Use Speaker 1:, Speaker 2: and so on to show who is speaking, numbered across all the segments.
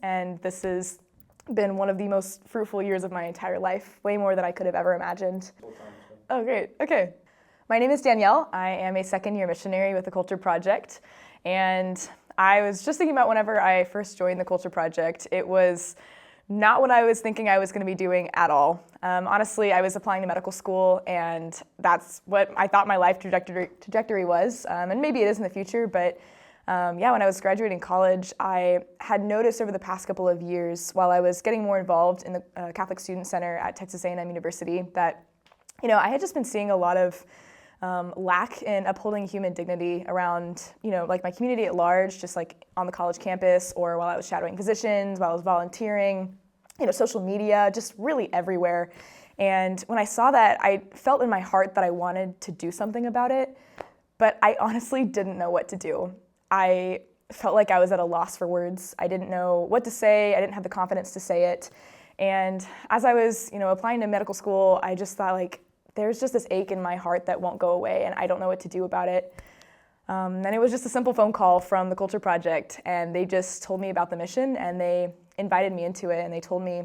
Speaker 1: and this has been one of the most fruitful years of my entire life, way more than I could have ever imagined. Oh, great. Okay. My name is Danielle. I am a second-year missionary with the Culture Project, and I was just thinking about whenever I first joined the Culture Project, it was not what I was thinking I was going to be doing at all. Honestly, I was applying to medical school, and that's what I thought my life trajectory was, and maybe it is in the future, but when I was graduating college, I had noticed over the past couple of years, while I was getting more involved in the Catholic Student Center at Texas A&M University, that I had just been seeing a lot of lack in upholding human dignity around, like my community at large, just like on the college campus, or while I was shadowing physicians, while I was volunteering, social media, just really everywhere. And when I saw that, I felt in my heart that I wanted to do something about it, but I honestly didn't know what to do. I felt like I was at a loss for words. I didn't know what to say. I didn't have the confidence to say it. And as I was, applying to medical school, I just thought there's just this ache in my heart that won't go away, and I don't know what to do about it. And it was just a simple phone call from the Culture Project, and they just told me about the mission, and they invited me into it, and they told me,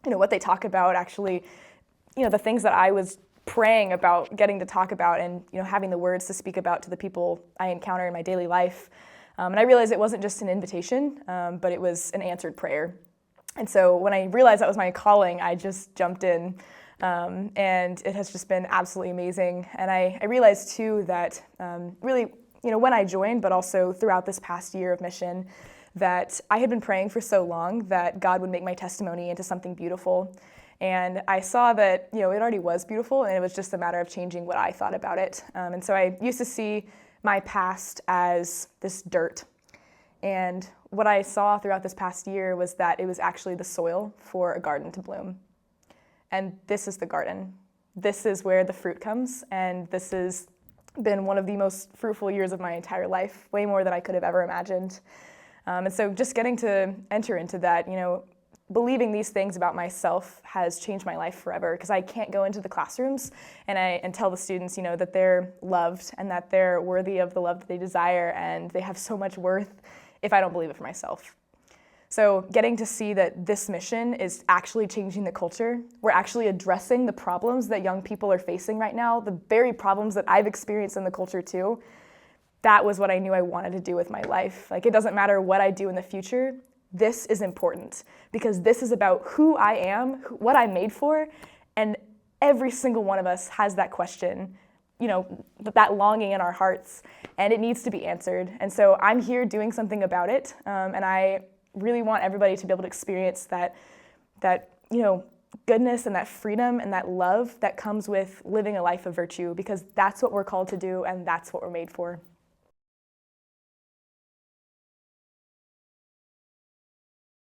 Speaker 1: what they talk about, actually, the things that I was praying about getting to talk about, and having the words to speak about to the people I encounter in my daily life. And I realized it wasn't just an invitation, but it was an answered prayer. And so when I realized that was my calling, I just jumped in, and it has just been absolutely amazing. And I realized too that really, when I joined, but also throughout this past year of mission, that I had been praying for so long that God would make my testimony into something beautiful. And I saw that, it already was beautiful, and it was just a matter of changing what I thought about it. And so I used to see my past as this dirt. And what I saw throughout this past year was that it was actually the soil for a garden to bloom. And this is the garden. This is where the fruit comes, and this has been one of the most fruitful years of my entire life, way more than I could have ever imagined. And so just getting to enter into that, believing these things about myself has changed my life forever, because I can't go into the classrooms and tell the students, that they're loved and that they're worthy of the love that they desire, and they have so much worth if I don't believe it for myself. So getting to see that this mission is actually changing the culture, we're actually addressing the problems that young people are facing right now, the very problems that I've experienced in the culture too, that was what I knew I wanted to do with my life. It doesn't matter what I do in the future, this is important, because this is about who I am, what I'm made for, and every single one of us has that question, that longing in our hearts, and it needs to be answered. And so I'm here doing something about it, and I really want everybody to be able to experience that goodness and that freedom and that love that comes with living a life of virtue, because that's what we're called to do, and that's what we're made for.